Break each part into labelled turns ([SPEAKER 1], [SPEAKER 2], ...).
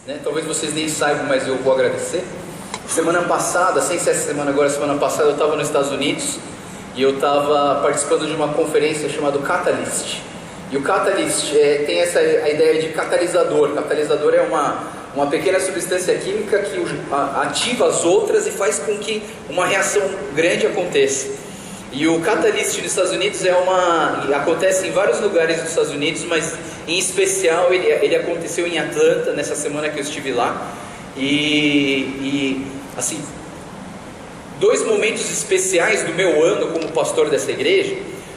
[SPEAKER 1] né? Talvez vocês nem saibam, mas eu vou agradecer. Semana passada, sem ser essa semana agora, semana passada eu estava nos Estados Unidos e eu estava participando de uma conferência chamada Catalyst. E o Catalyst tem a ideia de catalisador. Catalisador é uma pequena substância química que ativa as outras e faz com que uma reação grande aconteça. E o Catalyst nos Estados Unidos acontece em vários lugares dos Estados Unidos, mas em especial ele aconteceu em Atlanta, nessa semana que eu estive lá. E assim, dois momentos especiais do meu ano como pastor dessa igreja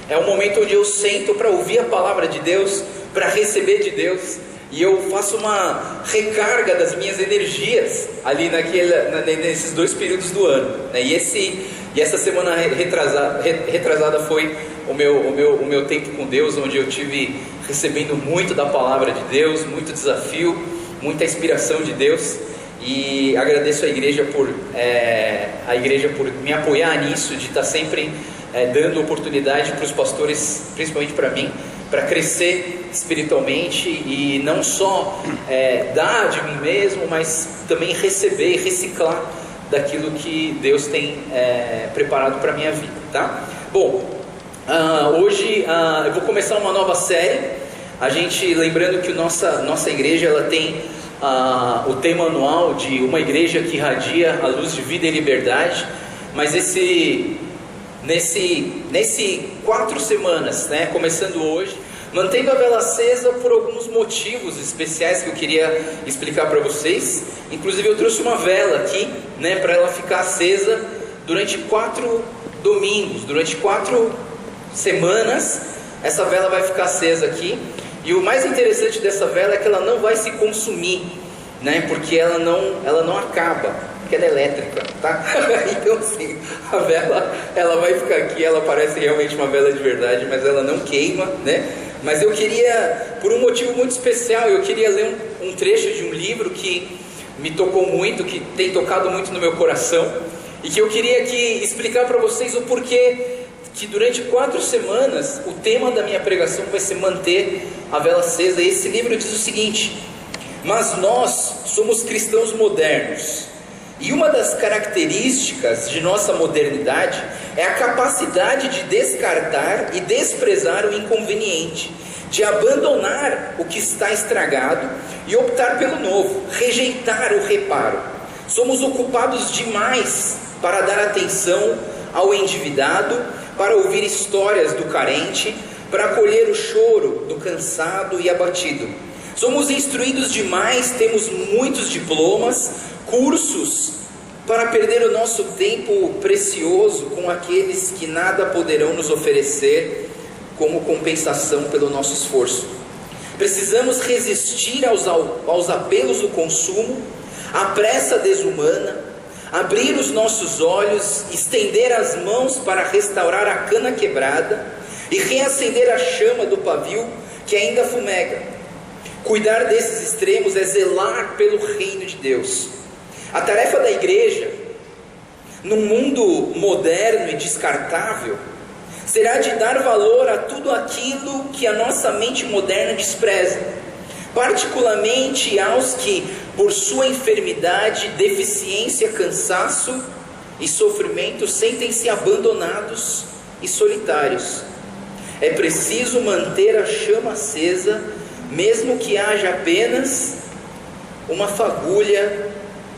[SPEAKER 1] é o momento onde eu sento para ouvir a palavra de Deus, para receber de Deus, e eu faço uma recarga das minhas energias ali nesses dois períodos do ano, né? E essa semana retrasada foi o meu tempo com Deus, onde eu tive recebendo muito da palavra de Deus, muito desafio, muita inspiração de Deus. E agradeço a igreja por me apoiar nisso, de estar sempre dando oportunidade para os pastores, principalmente para mim, para crescer espiritualmente e não só dar de mim mesmo, mas também receber e reciclar daquilo que Deus tem preparado para a minha vida, tá? Bom, hoje eu vou começar uma nova série. Lembrando que nossa igreja ela tem o tema anual de uma igreja que irradia a luz de vida e liberdade, mas nesse 4 semanas, né, começando hoje, mantendo a vela acesa por alguns motivos especiais que eu queria explicar para vocês. Inclusive eu trouxe uma vela aqui, né, para ela ficar acesa durante 4 domingos, durante 4 semanas. Essa vela vai ficar acesa aqui. E o mais interessante dessa vela é que ela não vai se consumir, né? Porque ela não acaba, porque ela é elétrica, tá? Então assim, a vela ela vai ficar aqui, ela parece realmente uma vela de verdade, mas ela não queima, né? Mas eu queria, por um motivo muito especial, eu queria ler um trecho de um livro que me tocou muito, que tem tocado muito no meu coração, e que eu queria explicar para vocês o porquê que durante 4 semanas o tema da minha pregação vai ser manter a vela acesa. E esse livro diz o seguinte: mas nós somos cristãos modernos, e uma das características de nossa modernidade é a capacidade de descartar e desprezar o inconveniente, de abandonar o que está estragado e optar pelo novo, rejeitar o reparo. Somos ocupados demais para dar atenção ao endividado, para ouvir histórias do carente, para acolher o choro do cansado e abatido. Somos instruídos demais, temos muitos diplomas, cursos, para perder o nosso tempo precioso com aqueles que nada poderão nos oferecer como compensação pelo nosso esforço. Precisamos resistir aos apelos do consumo, à pressa desumana, abrir os nossos olhos, estender as mãos para restaurar a cana quebrada e reacender a chama do pavio que ainda fumega. Cuidar desses extremos é zelar pelo reino de Deus. A tarefa da igreja, num mundo moderno e descartável, será de dar valor a tudo aquilo que a nossa mente moderna despreza, particularmente aos que, por sua enfermidade, deficiência, cansaço e sofrimento, sentem-se abandonados e solitários. É preciso manter a chama acesa, mesmo que haja apenas uma fagulha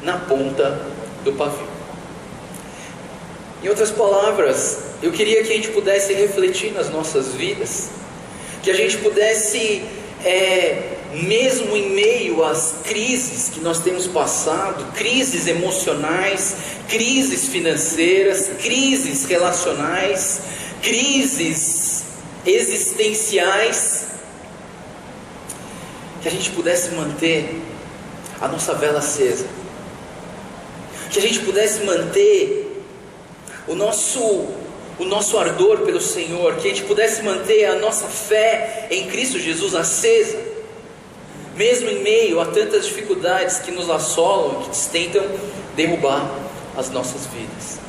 [SPEAKER 1] na ponta do pavio. Em outras palavras, eu queria que a gente pudesse refletir nas nossas vidas, que a gente pudesse mesmo em meio às crises que nós temos passado, crises emocionais, crises financeiras, crises relacionais, crises existenciais, que a gente pudesse manter a nossa vela acesa, que a gente pudesse manter o nosso ardor pelo Senhor, que a gente pudesse manter a nossa fé em Cristo Jesus acesa, mesmo em meio a tantas dificuldades que nos assolam, que tentam derrubar as nossas vidas.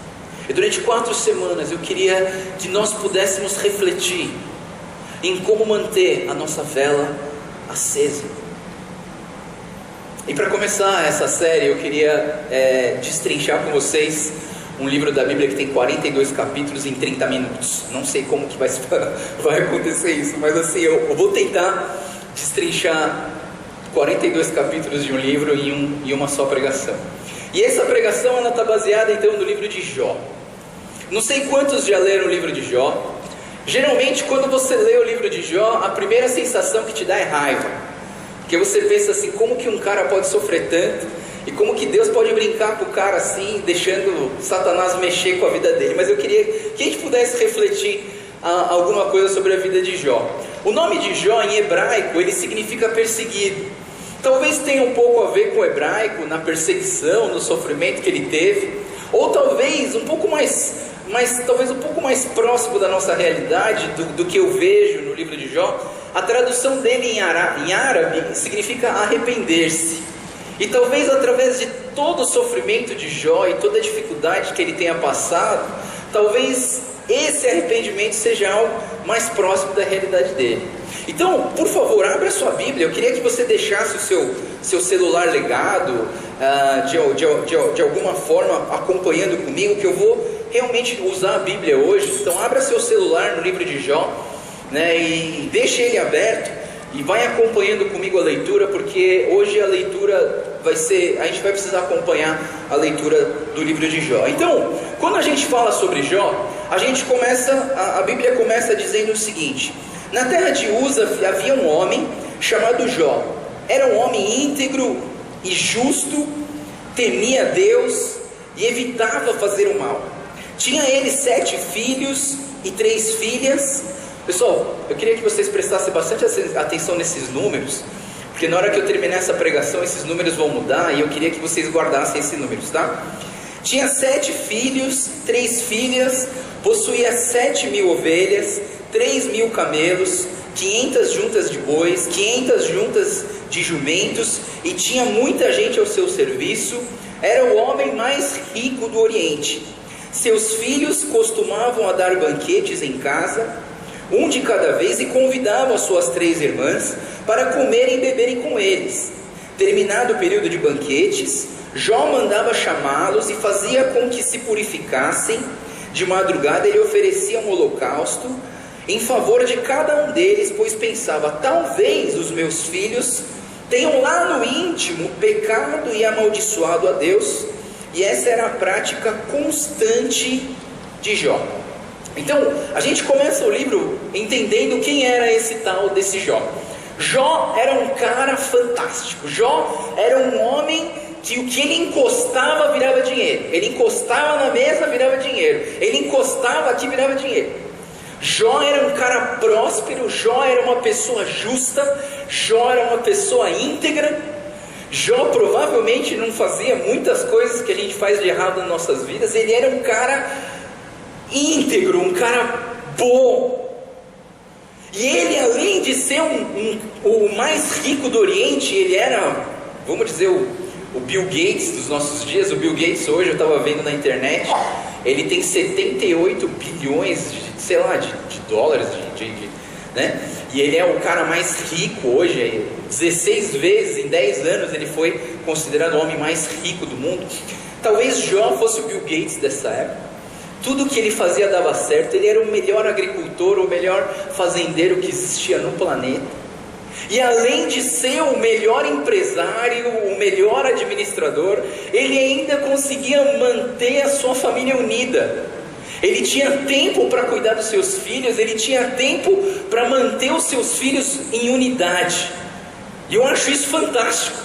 [SPEAKER 1] E durante 4 semanas eu queria que nós pudéssemos refletir em como manter a nossa vela acesa. E para começar essa série, eu queria destrinchar com vocês um livro da Bíblia que tem 42 capítulos em 30 minutos. Não sei como que vai acontecer isso, mas assim, eu vou tentar destrinchar 42 capítulos de um livro em uma só pregação. E essa pregação ela está baseada então no livro de Jó. Não sei quantos já leram o livro de Jó. Geralmente quando você lê o livro de Jó, a primeira sensação que te dá é raiva. Porque você pensa assim, como que um cara pode sofrer tanto? E como que Deus pode brincar com o cara assim, deixando Satanás mexer com a vida dele? Mas eu queria que a gente pudesse refletir alguma coisa sobre a vida de Jó. O nome de Jó em hebraico, ele significa perseguido. Talvez tenha um pouco a ver com o hebraico, na perseguição, no sofrimento que ele teve. Ou talvez um pouco mais próximo da nossa realidade, do que eu vejo no livro de Jó. A tradução dele em árabe significa arrepender-se. E talvez através de todo o sofrimento de Jó e toda a dificuldade que ele tenha passado, talvez esse arrependimento seja algo mais próximo da realidade dele. Então, por favor, abra a sua Bíblia. Eu queria que você deixasse o seu celular ligado, de alguma forma acompanhando comigo, que eu vou realmente usar a Bíblia hoje. Então abra seu celular no livro de Jó, né, e deixe ele aberto e vai acompanhando comigo a leitura, porque hoje a leitura a gente vai precisar acompanhar a leitura do livro de Jó. Então, quando a gente fala sobre Jó, a Bíblia começa dizendo o seguinte: na terra de Uza havia um homem chamado Jó. Era um homem íntegro e justo, temia Deus e evitava fazer o mal. Tinha ele 7 filhos e 3 filhas. Pessoal, eu queria que vocês prestassem bastante atenção nesses números, porque na hora que eu terminar essa pregação, esses números vão mudar, e eu queria que vocês guardassem esses números, tá? Tinha 7 filhos, 3 filhas, possuía 7.000 ovelhas, 3.000 camelos, 500 juntas de bois, 500 juntas de jumentos, e tinha muita gente ao seu serviço. Era o homem mais rico do Oriente. Seus filhos costumavam a dar banquetes em casa, um de cada vez, e convidavam as suas 3 irmãs para comerem e beberem com eles. Terminado o período de banquetes, Jó mandava chamá-los e fazia com que se purificassem. De madrugada ele oferecia um holocausto em favor de cada um deles, pois pensava: talvez os meus filhos tenham lá no íntimo pecado e amaldiçoado a Deus. E essa era a prática constante de Jó. Então, a gente começa o livro entendendo quem era esse tal desse Jó. Jó era um cara fantástico. Jó era um homem que o que ele encostava virava dinheiro. Ele encostava na mesa, virava dinheiro. Ele encostava aqui, virava dinheiro. Jó era um cara próspero. Jó era uma pessoa justa. Jó era uma pessoa íntegra. Jó provavelmente não fazia muitas coisas que a gente faz de errado nas nossas vidas. Ele era um cara íntegro, um cara bom. E ele, além de ser o mais rico do Oriente, ele era, vamos dizer, o Bill Gates dos nossos dias. O Bill Gates hoje, eu estava vendo na internet, ele tem 78 bilhões de dólares, né? E ele é o cara mais rico hoje. 16 vezes em 10 anos ele foi considerado o homem mais rico do mundo. Talvez Jó fosse o Bill Gates dessa época. Tudo que ele fazia dava certo. Ele era o melhor agricultor, o melhor fazendeiro que existia no planeta. E além de ser o melhor empresário, o melhor administrador, ele ainda conseguia manter a sua família unida. Ele tinha tempo para cuidar dos seus filhos, ele tinha tempo para manter os seus filhos em unidade. E eu acho isso fantástico,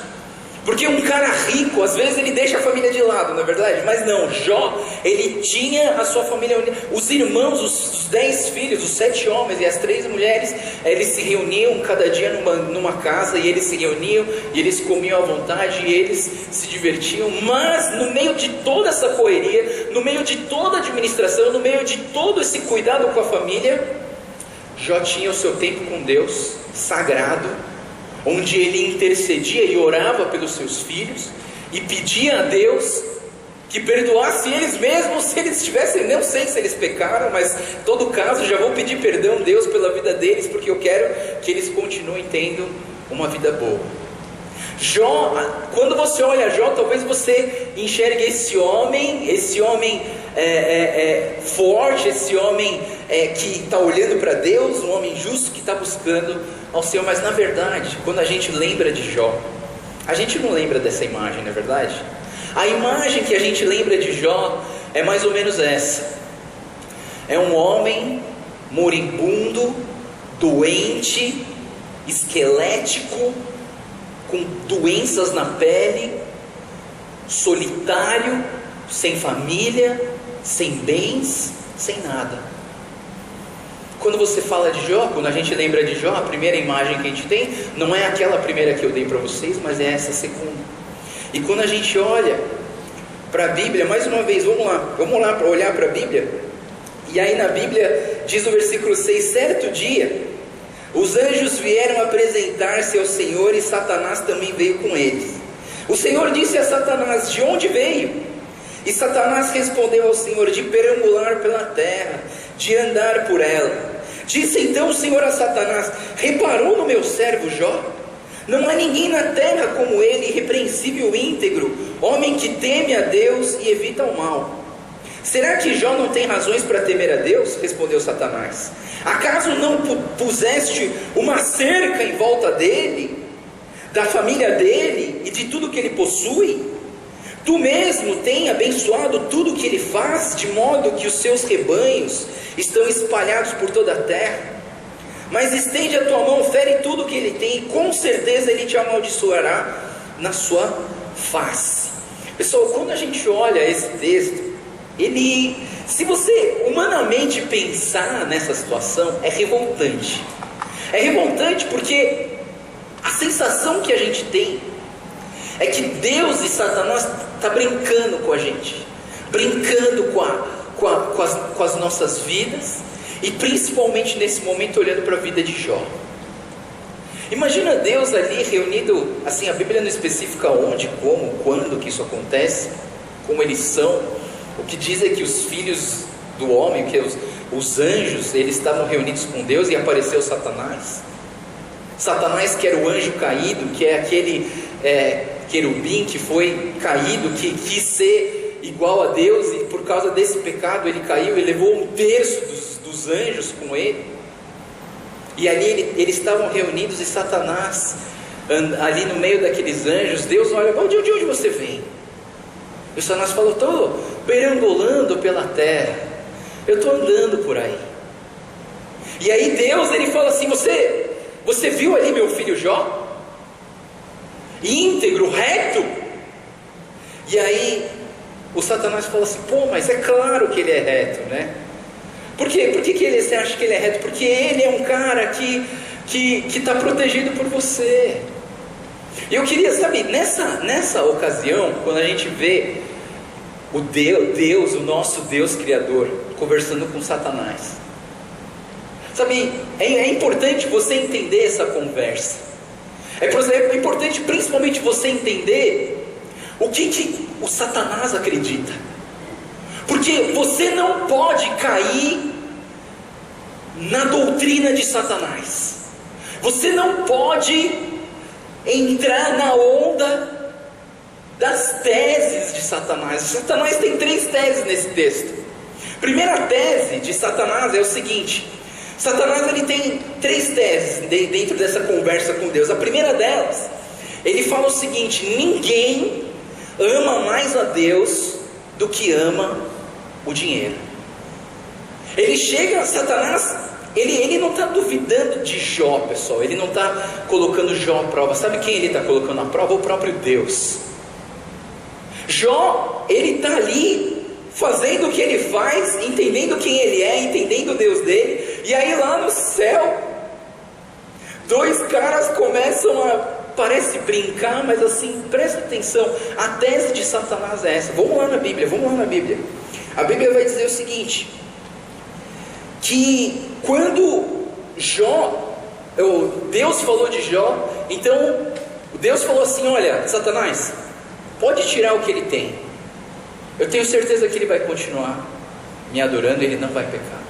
[SPEAKER 1] porque um cara rico, às vezes ele deixa a família de lado, não é verdade? Mas não, Jó, ele tinha a sua família unida. Os irmãos, os 10 filhos, os 7 homens e as 3 mulheres, eles se reuniam cada dia numa casa, e eles se reuniam, e eles comiam à vontade, e eles se divertiam. Mas no meio de toda essa correria, no meio de toda a administração, no meio de todo esse cuidado com a família, Jó tinha o seu tempo com Deus, sagrado, onde ele intercedia e orava pelos seus filhos, e pedia a Deus que perdoasse eles mesmos, se eles tivessem, não sei se eles pecaram, mas em todo caso já vou pedir perdão a Deus pela vida deles, porque eu quero que eles continuem tendo uma vida boa. Jó, quando você olha Jó, talvez você enxergue esse homem forte, esse homem que está olhando para Deus, um homem justo que está buscando ao Senhor. Mas na verdade, quando a gente lembra de Jó, a gente não lembra dessa imagem, não é verdade? A imagem que a gente lembra de Jó é mais ou menos essa: é um homem moribundo, doente, esquelético, com doenças na pele, solitário, sem família, sem bens, sem nada. Quando você fala de Jó, quando a gente lembra de Jó, a primeira imagem que a gente tem não é aquela primeira que eu dei para vocês, mas é essa segunda. E quando a gente olha para a Bíblia, mais uma vez, vamos lá para olhar para a Bíblia. E aí na Bíblia diz no versículo 6: certo dia os anjos vieram apresentar-se ao Senhor e Satanás também veio com eles. O Senhor disse a Satanás: de onde veio? E Satanás respondeu ao Senhor: de perambular pela terra, de andar por ela. Disse então o Senhor a Satanás: reparou no meu servo Jó? Não há ninguém na terra como ele, irrepreensível e íntegro, homem que teme a Deus e evita o mal. Será que Jó não tem razões para temer a Deus? Respondeu Satanás. Acaso não puseste uma cerca em volta dele, da família dele e de tudo que ele possui? Tu mesmo tem abençoado tudo que ele faz, de modo que os seus rebanhos estão espalhados por toda a terra. Mas estende a tua mão, fere tudo que ele tem, e com certeza ele te amaldiçoará na sua face. Pessoal, quando a gente olha esse texto, se você humanamente pensar nessa situação, é revoltante. É revoltante porque a sensação que a gente tem é que Deus e Satanás estão brincando com a gente, brincando com as nossas vidas, e principalmente nesse momento olhando para a vida de Jó. Imagina Deus ali reunido, assim, a Bíblia não especifica onde, como, quando que isso acontece, como eles são. O que diz é que os filhos do homem, que os anjos, eles estavam reunidos com Deus e apareceu Satanás. Satanás, que era o anjo caído, que é aquele querubim que foi caído, que quis ser igual a Deus, e por causa desse pecado ele caiu e levou 1/3 dos anjos com ele. E ali eles estavam reunidos, e Satanás, ali no meio daqueles anjos, Deus olha: de onde você vem? E o Satanás falou: estou perambulando pela terra, eu estou andando por aí. E aí Deus, ele fala assim: você viu ali meu filho Jó? Íntegro, reto? E aí o Satanás fala assim: mas é claro que ele é reto, né? Por quê? Por que você acha que ele é reto? Porque ele é um cara que está protegido por você. E eu queria, sabe, nessa ocasião, quando a gente vê o Deus, o nosso Deus Criador, conversando com Satanás, sabe, é importante você entender essa conversa. É importante principalmente você entender o que o Satanás acredita. Porque você não pode cair na doutrina de Satanás. Você não pode entrar na onda das teses de Satanás. Satanás tem 3 teses nesse texto. Primeira tese de Satanás é o seguinte: Satanás, ele tem 3 teses dentro dessa conversa com Deus. A primeira delas, ele fala o seguinte: ninguém ama mais a Deus do que ama o dinheiro. Ele chega, Satanás, ele não está duvidando de Jó, pessoal. Ele não está colocando Jó à prova. Sabe quem ele está colocando à prova? O próprio Deus. Jó, ele está ali fazendo o que ele faz, entendendo quem ele é, entendendo o Deus dele. E aí lá no céu, 2 caras começam parece brincar, mas assim, presta atenção. A tese de Satanás é essa. Vamos lá na Bíblia. A Bíblia vai dizer o seguinte: que quando Deus falou de Jó, então Deus falou assim: olha, Satanás, pode tirar o que ele tem, eu tenho certeza que ele vai continuar me adorando, ele não vai pecar.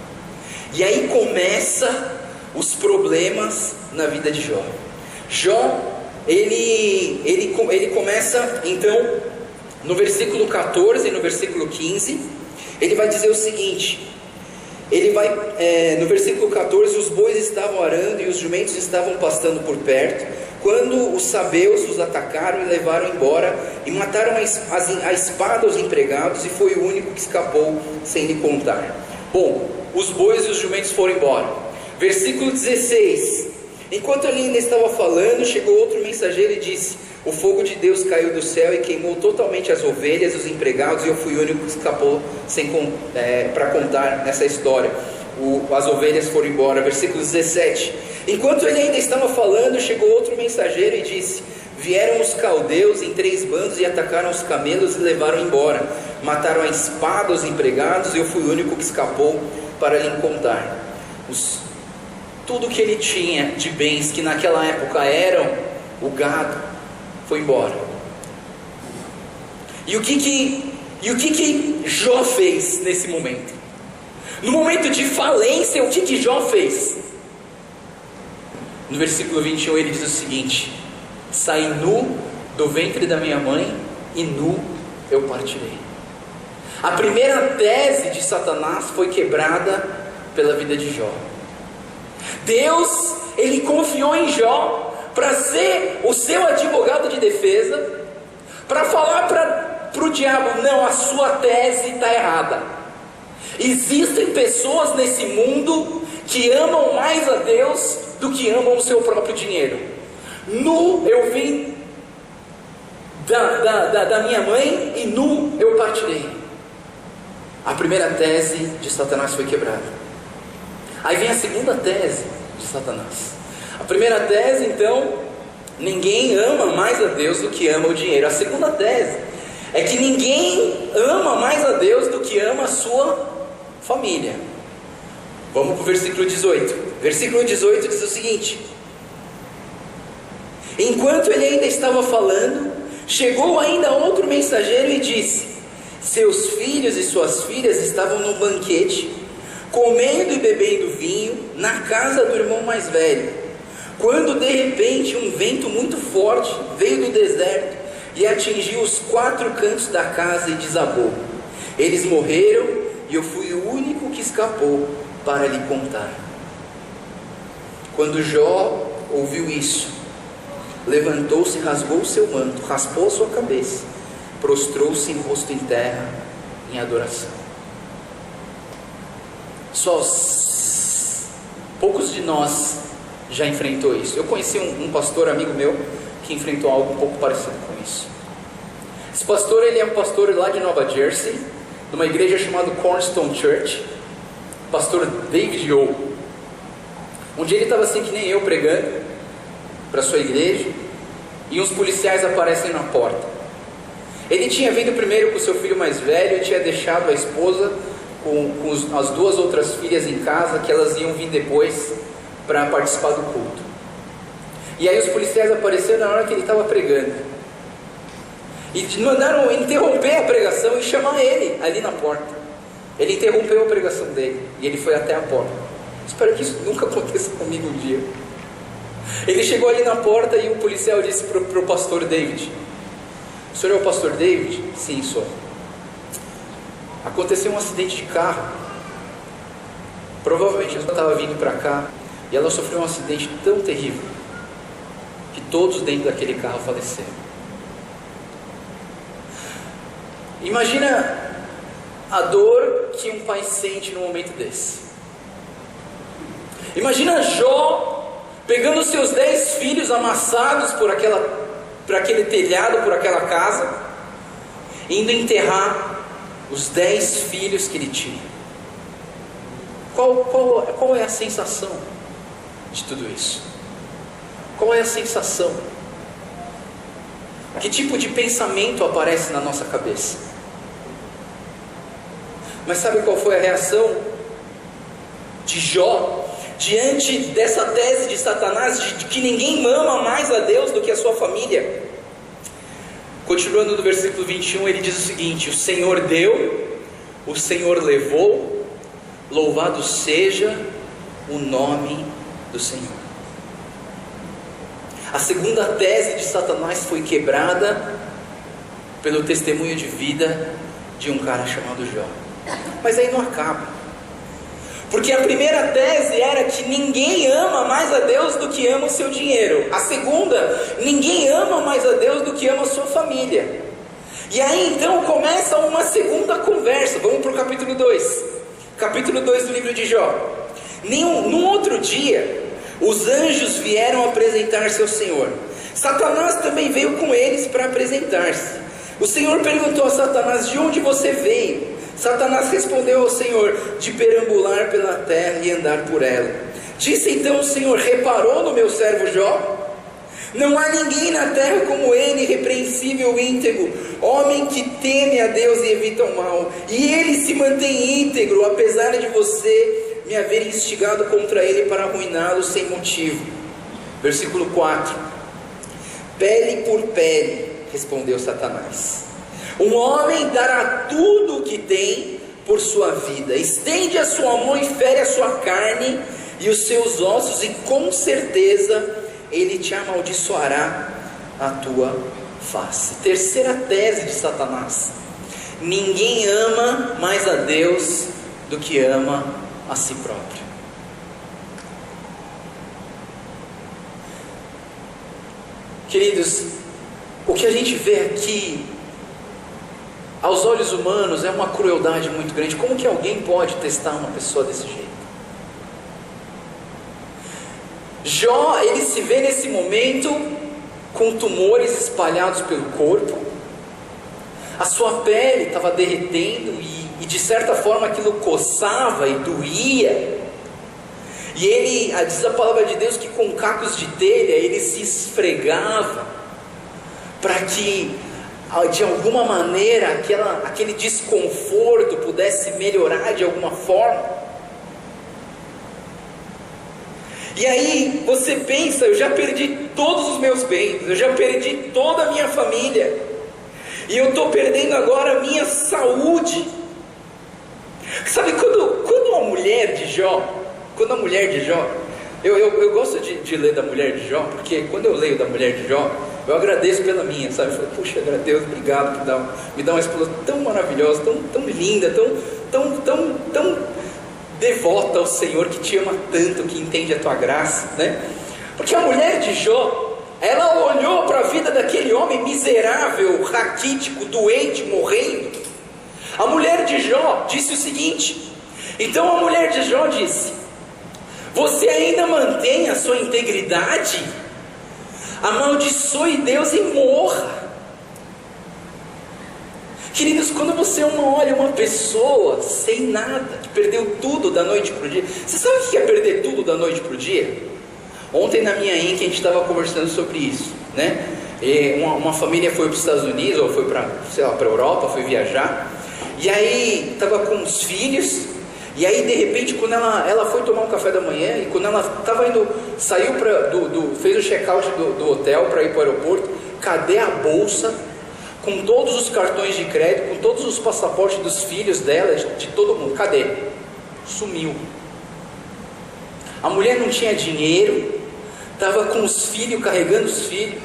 [SPEAKER 1] E aí começa os problemas na vida de Jó. Jó, ele começa então no versículo 14 e no versículo 15, ele vai dizer o seguinte, no versículo 14, os bois estavam arando e os jumentos estavam pastando por perto, quando os sabeus os atacaram e levaram embora, e mataram a espada os empregados, e foi o único que escapou sem lhe contar. Bom, os bois e os jumentos foram embora. Versículo 16, enquanto ele ainda estava falando, chegou outro mensageiro e disse: o fogo de Deus caiu do céu e queimou totalmente as ovelhas, os empregados, e eu fui o único que escapou para contar nessa história. As ovelhas foram embora. Versículo 17, enquanto ele ainda estava falando, chegou outro mensageiro e disse: vieram os caldeus em 3 bandos e atacaram os camelos e levaram embora, mataram a espada os empregados, e eu fui o único que escapou para lhe contar. Tudo que ele tinha de bens, que naquela época eram o gado, foi embora. E o que Jó fez nesse momento? No momento de falência, o que Jó fez? No versículo 21 ele diz o seguinte: saí nu do ventre da minha mãe e nu eu partirei. A primeira tese de Satanás foi quebrada pela vida de Jó. Deus, ele confiou em Jó para ser o seu advogado de defesa, para falar para o diabo: não, a sua tese está errada. Existem pessoas nesse mundo que amam mais a Deus do que amam o seu próprio dinheiro. Nu eu vim da minha mãe e nu eu partirei. A primeira tese de Satanás foi quebrada. Aí vem a segunda tese de Satanás. A primeira tese, então, ninguém ama mais a Deus do que ama o dinheiro. A segunda tese é que ninguém ama mais a Deus do que ama a sua família. Vamos para o versículo 18. Versículo 18 diz o seguinte: enquanto ele ainda estava falando, chegou ainda outro mensageiro e disse: seus filhos e suas filhas estavam no banquete, comendo e bebendo vinho, na casa do irmão mais velho, quando de repente um vento muito forte veio do deserto e atingiu os 4 cantos da casa e desabou. Eles morreram e eu fui o único que escapou para lhe contar. Quando Jó ouviu isso, levantou-se, rasgou o seu manto, raspou a sua cabeça, prostrou-se em rosto em terra, em adoração. Poucos de nós já enfrentou isso. Eu conheci um pastor amigo meu que enfrentou algo um pouco parecido com isso. Esse pastor, ele é um pastor lá de Nova Jersey, de uma igreja chamada Cornerstone Church, pastor David O. Um dia ele estava assim que nem eu, pregando para sua igreja, e uns policiais aparecem na porta. Ele tinha vindo primeiro com seu filho mais velho, e tinha deixado a esposa com as 2 outras filhas em casa, que elas iam vir depois para participar do culto. E aí os policiais apareceram na hora que ele estava pregando, e mandaram interromper a pregação e chamar ele ali na porta. Ele interrompeu a pregação dele e ele foi até a porta. Espero que isso nunca aconteça comigo um dia. Ele chegou ali na porta e o policial disse para o pastor David: o senhor é o pastor David? Sim, sou. Aconteceu um acidente de carro. Provavelmente ela estava vindo para cá e ela sofreu um acidente tão terrível que todos dentro daquele carro faleceram. Imagina a dor que um pai sente num momento desse. Imagina Jó pegando os seus 10 filhos amassados por aquele telhado, por aquela casa, indo enterrar os 10 filhos que ele tinha. Qual é a sensação de tudo isso? Qual é a sensação? Que tipo de pensamento aparece na nossa cabeça? Mas sabe qual foi a reação de Jó diante dessa tese de Satanás de que ninguém ama mais a Deus do que a sua família? Continuando no versículo 21, ele diz o seguinte: o Senhor deu, o Senhor levou, louvado seja o nome do Senhor. A segunda tese de Satanás foi quebrada pelo testemunho de vida de um cara chamado Jó. Mas aí não acaba, porque a primeira tese era que ninguém ama mais a Deus do que ama o seu dinheiro. A segunda, ninguém ama mais a Deus do que ama a sua família. E aí então começa uma segunda conversa. Vamos para o capítulo 2. Capítulo 2 do livro de Jó. Num outro dia, os anjos vieram apresentar-se ao Senhor. Satanás também veio com eles para apresentar-se. O Senhor perguntou a Satanás: de onde você veio? Satanás respondeu ao Senhor: de perambular pela terra e andar por ela. Disse então o Senhor: reparou no meu servo Jó? Não há ninguém na terra como ele, irrepreensível e íntegro, homem que teme a Deus e evita o mal. E ele se mantém íntegro, apesar de você me haver instigado contra ele para arruiná-lo sem motivo. Versículo 4. Pele por pele, respondeu Satanás. Um homem dará tudo o que tem por sua vida. Estende a sua mão e fere a sua carne e os seus ossos, e com certeza ele te amaldiçoará a tua face. Terceira tese de Satanás: ninguém ama mais a Deus do que ama a si próprio. Queridos, o que a gente vê aqui, aos olhos humanos, é uma crueldade muito grande. Como que alguém pode testar uma pessoa desse jeito? Jó, ele se vê nesse momento com tumores espalhados pelo corpo, a sua pele estava derretendo e de certa forma aquilo coçava e doía, e ele, diz a palavra de Deus que com cacos de telha ele se esfregava para que de alguma maneira aquele desconforto pudesse melhorar de alguma forma. E aí você pensa: eu já perdi todos os meus bens, eu já perdi toda a minha família, e eu estou perdendo agora a minha saúde. Sabe, quando a mulher de Jó, eu gosto de ler da mulher de Jó, porque quando eu leio da mulher de Jó, eu agradeço pela minha, sabe? Eu falo: puxa, Deus, obrigado por me dar uma esposa tão maravilhosa, tão linda, tão devota ao Senhor, que te ama tanto, que entende a tua graça, né? Porque a mulher de Jó, ela olhou para a vida daquele homem miserável, raquítico, doente, morrendo. A mulher de Jó disse o seguinte: então a mulher de Jó disse: você ainda mantém a sua integridade? Amaldiçoe Deus e morra. Queridos, quando você olha uma pessoa sem nada, que perdeu tudo da noite para o dia. Você sabe o que é perder tudo da noite para o dia? Ontem na minha INC a gente estava conversando sobre isso, né? Uma família foi para os Estados Unidos, ou foi para a Europa, foi viajar. E aí estava com os filhos. E aí de repente, quando ela foi tomar um café da manhã, e quando ela estava indo, saiu fez o check-out do hotel para ir para o aeroporto, cadê a bolsa com todos os cartões de crédito, com todos os passaportes dos filhos dela, de todo mundo? Cadê? Sumiu. A mulher não tinha dinheiro, estava com os filhos, carregando os filhos.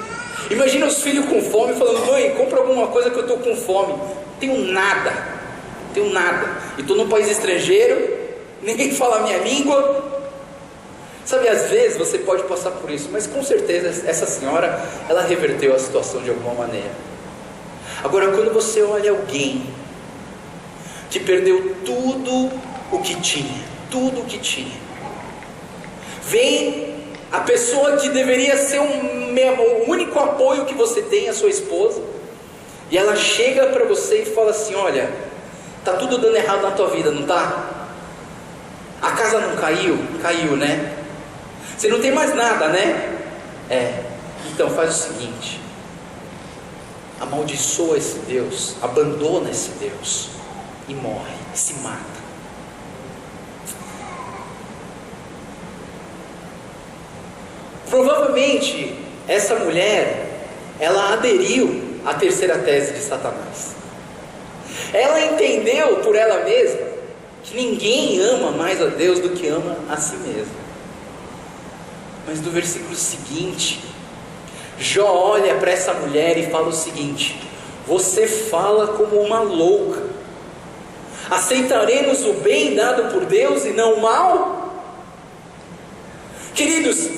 [SPEAKER 1] Imagina os filhos com fome, falando: mãe, compra alguma coisa que eu estou com fome. Tenho nada. E estou num país estrangeiro, ninguém fala a minha língua. Sabe, às vezes você pode passar por isso, mas com certeza essa senhora, ela reverteu a situação de alguma maneira. Agora, quando você olha alguém que perdeu tudo o que tinha, vem a pessoa que deveria ser o único apoio que você tem, a sua esposa, e ela chega para você e fala assim: olha, tá tudo dando errado na tua vida, não tá? A casa não caiu? Caiu, né? Você não tem mais nada, né? Então faz o seguinte: amaldiçoa esse Deus, abandona esse Deus e morre, se mata. Provavelmente essa mulher, ela aderiu à terceira tese de Satanás. Ela entendeu por ela mesma que ninguém ama mais a Deus do que ama a si mesmo. Mas no versículo seguinte, Jó olha para essa mulher e fala o seguinte: você fala como uma louca. Aceitaremos o bem dado por Deus e não o mal? Queridos,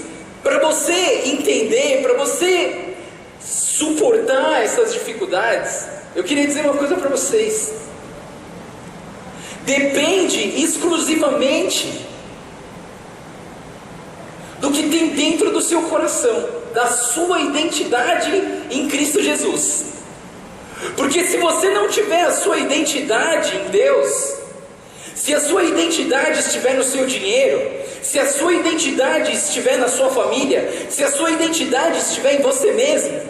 [SPEAKER 1] para você entender, para você suportar essas dificuldades, eu queria dizer uma coisa para vocês: depende exclusivamente do que tem dentro do seu coração, da sua identidade em Cristo Jesus. Porque se você não tiver a sua identidade em Deus, se a sua identidade estiver no seu dinheiro, se a sua identidade estiver na sua família, se a sua identidade estiver em você mesmo,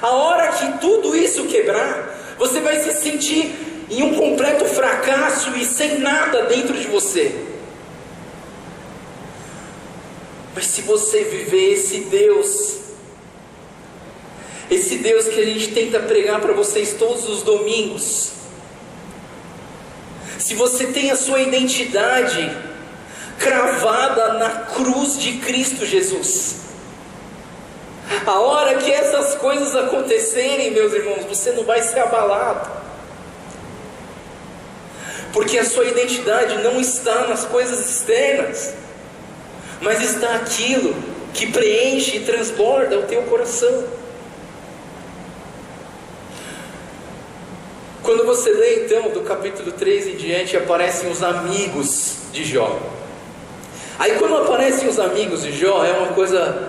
[SPEAKER 1] a hora que tudo isso quebrar, você vai se sentir em um completo fracasso e sem nada dentro de você. Mas se você viver esse Deus que a gente tenta pregar para vocês todos os domingos, se você tem a sua identidade cravada na cruz de Cristo Jesus, a hora que essas coisas acontecerem, meus irmãos, você não vai ser abalado, porque a sua identidade não está nas coisas externas, mas está aquilo que preenche e transborda o teu coração. Quando você lê então do capítulo 3 em diante, aparecem os amigos de Jó. Aí quando aparecem os amigos de Jó, é uma coisa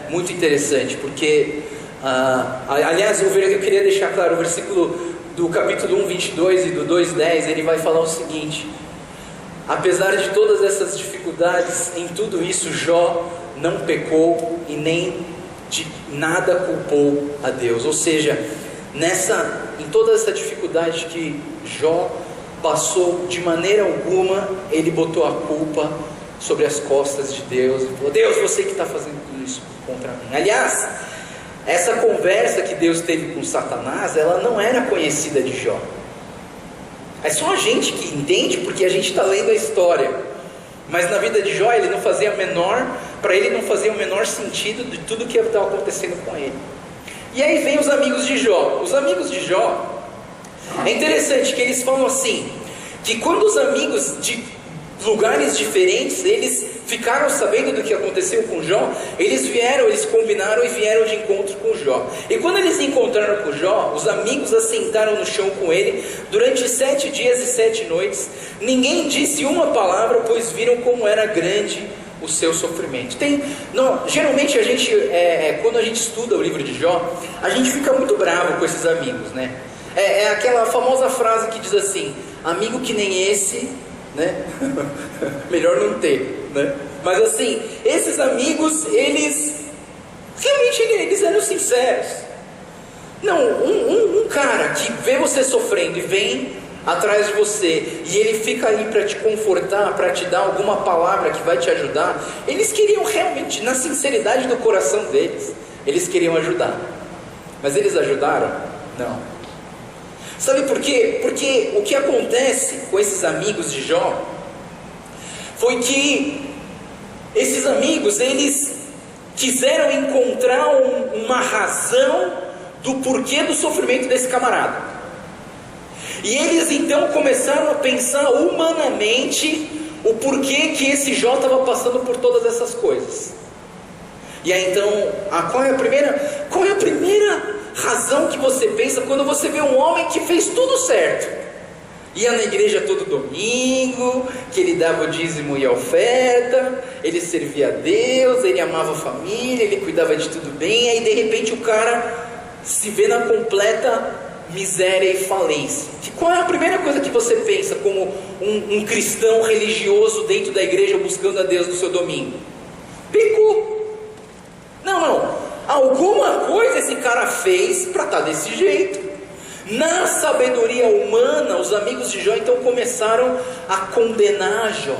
[SPEAKER 1] muito interessante, porque aliás, eu queria deixar claro, o versículo do capítulo 1, 22 e do 2, 10, ele vai falar o seguinte: apesar de todas essas dificuldades, em tudo isso Jó não pecou e nem de nada culpou a Deus. Ou seja, em toda essa dificuldade que Jó passou, de maneira alguma ele botou a culpa sobre as costas de Deus e falou: Deus, você que está fazendo tudo isso contra mim. Aliás, essa conversa que Deus teve com Satanás, ela não era conhecida de Jó. É só a gente que entende, porque a gente está lendo a história. Mas na vida de Jó, para ele não fazia o menor sentido de tudo que estava acontecendo com ele. E aí vem os amigos de Jó. Os amigos de Jó, é interessante que eles falam assim, que quando os amigos de lugares diferentes, eles ficaram sabendo do que aconteceu com Jó, eles combinaram e vieram de encontro com Jó. E quando eles encontraram com Jó, os amigos assentaram no chão com ele durante 7 dias e 7 noites. Ninguém disse uma palavra, pois viram como era grande o seu sofrimento. Geralmente a gente, quando a gente estuda o livro de Jó, a gente fica muito bravo com esses amigos, né? É aquela famosa frase que diz assim: amigo que nem esse, né? melhor não ter, né? Mas assim, esses amigos, eles realmente eles eram sinceros. Não, um cara que vê você sofrendo e vem atrás de você, e ele fica ali para te confortar, para te dar alguma palavra que vai te ajudar, eles queriam realmente, na sinceridade do coração deles, eles queriam ajudar. Mas eles ajudaram? Não. Sabe por quê? Porque o que acontece com esses amigos de Jó foi que esses amigos, eles quiseram encontrar uma razão do porquê do sofrimento desse camarada. E eles então começaram a pensar humanamente o porquê que esse Jó estava passando por todas essas coisas. E aí então, qual é a primeira razão que você pensa quando você vê um homem que fez tudo certo? Ia na igreja todo domingo, que ele dava o dízimo e a oferta, ele servia a Deus, ele amava a família, ele cuidava de tudo bem, aí de repente o cara se vê na completa miséria e falência. Qual é a primeira coisa que você pensa como um cristão religioso dentro da igreja buscando a Deus no seu domingo? Pecou. Não. Alguma coisa esse cara fez para estar desse jeito. Na sabedoria humana, os amigos de Jó então começaram a condenar Jó.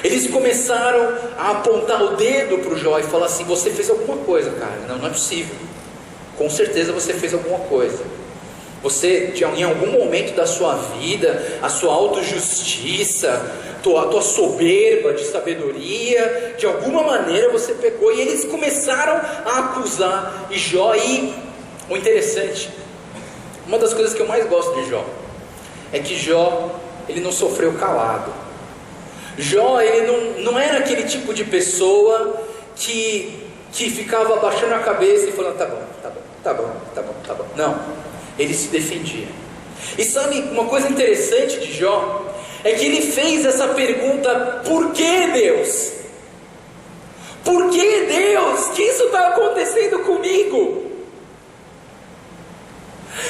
[SPEAKER 1] Eles começaram a apontar o dedo para o Jó e falar assim: você fez alguma coisa, cara. Não é possível. Com certeza você fez alguma coisa. Você, em algum momento da sua vida, a sua autojustiça, a tua soberba de sabedoria, de alguma maneira você pecou, e eles começaram a acusar Jó. E o interessante, uma das coisas que eu mais gosto de Jó, é que Jó, ele não sofreu calado. Jó, ele não era aquele tipo de pessoa que ficava abaixando a cabeça e falando, tá bom. Não, ele se defendia. E sabe, uma coisa interessante de Jó, é que ele fez essa pergunta: por que Deus? Por que Deus? Que isso está acontecendo comigo?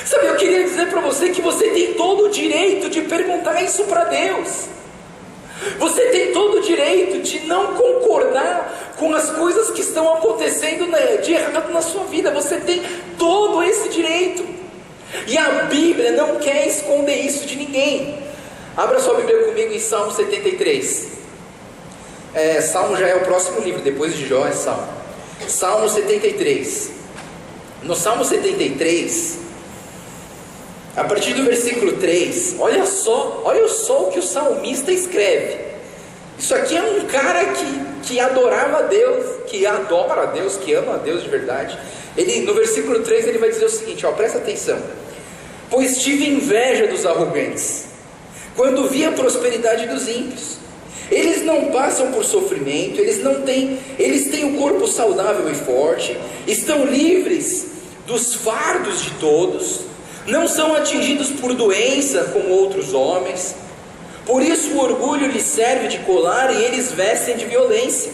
[SPEAKER 1] Sabe, eu queria dizer para você que você tem todo o direito de perguntar isso para Deus. Você tem todo o direito de não concordar com as coisas que estão acontecendo de errado na sua vida. Você tem todo esse direito. E a Bíblia não quer esconder isso de ninguém. Abra sua Bíblia comigo em Salmo 73. Salmo já é o próximo livro, depois de Jó é Salmo. Salmo 73. No Salmo 73, a partir do versículo 3, olha só o que o salmista escreve. Isso aqui é um cara que adorava a Deus, que adora a Deus, que ama a Deus de verdade. No versículo 3 ele vai dizer o seguinte, presta atenção: pois tive inveja dos arrogantes, quando vi a prosperidade dos ímpios. Eles não passam por sofrimento, eles têm o corpo saudável e forte, estão livres dos fardos de todos, não são atingidos por doença como outros homens. Por isso o orgulho lhes serve de colar e eles vestem de violência.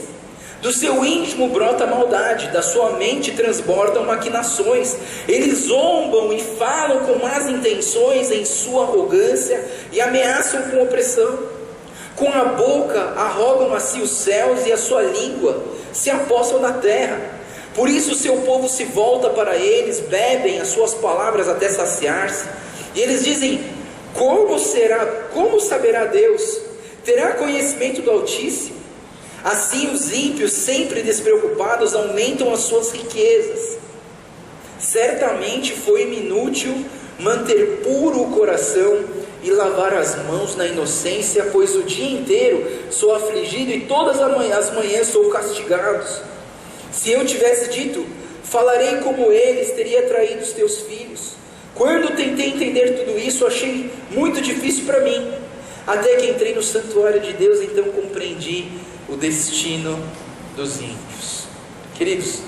[SPEAKER 1] Do seu íntimo brota a maldade, da sua mente transbordam maquinações. Eles zombam e falam com más intenções em sua arrogância e ameaçam com opressão. Com a boca arrogam a si os céus e a sua língua se apossam da terra. Por isso o seu povo se volta para eles, bebem as suas palavras até saciar-se. E eles dizem: como saberá Deus? Terá conhecimento do Altíssimo? Assim os ímpios, sempre despreocupados, aumentam as suas riquezas. Certamente foi-me inútil manter puro o coração e lavar as mãos na inocência, pois o dia inteiro sou afligido e todas as manhãs sou castigado. Se eu tivesse dito, falarei como eles, teria traído os teus filhos. Quando tentei entender tudo isso, achei muito difícil para mim. Até que entrei no santuário de Deus, então compreendi o destino dos ímpios. Queridos,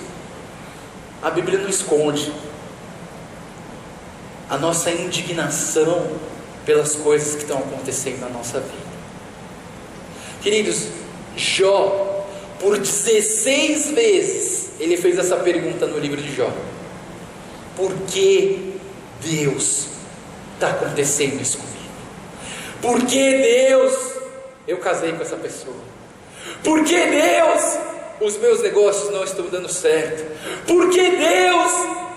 [SPEAKER 1] a Bíblia não esconde a nossa indignação pelas coisas que estão acontecendo na nossa vida. Queridos, Jó, por 16 vezes, ele fez essa pergunta no livro de Jó: por que Deus está acontecendo isso comigo? Por que Deus, eu casei com essa pessoa? Por que Deus, os meus negócios não estão dando certo? Por que Deus,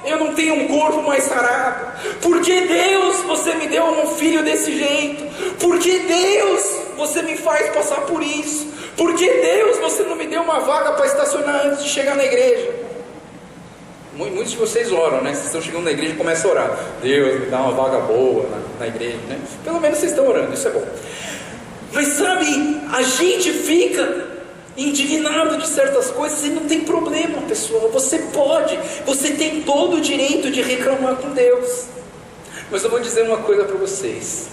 [SPEAKER 1] eu não tenho um corpo mais sarado? Por que Deus, você me deu um filho desse jeito? Por que Deus, você me faz passar por isso? Por que Deus, você não me deu uma vaga para estacionar antes de chegar na igreja? Muitos de vocês oram, né? Vocês estão chegando na igreja e começam a orar: Deus, me dá uma vaga boa na igreja, né? Pelo menos vocês estão orando, isso é bom. Mas sabe, a gente fica indignado de certas coisas e não tem problema, pessoal. Você tem todo o direito de reclamar com Deus. Mas eu vou dizer uma coisa para vocês: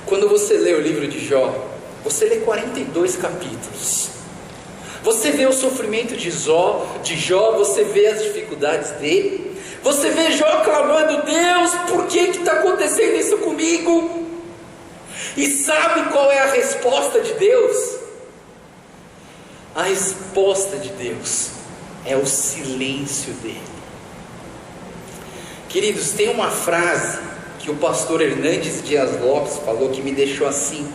[SPEAKER 1] quando você lê o livro de Jó, você lê 42 capítulos, você vê o sofrimento de Jó, você vê as dificuldades dele, você vê Jó clamando: Deus, por que está acontecendo isso comigo? E sabe qual é a resposta de Deus? A resposta de Deus é o silêncio dele. Queridos, tem uma frase que o pastor Hernandes Dias Lopes falou que me deixou assim,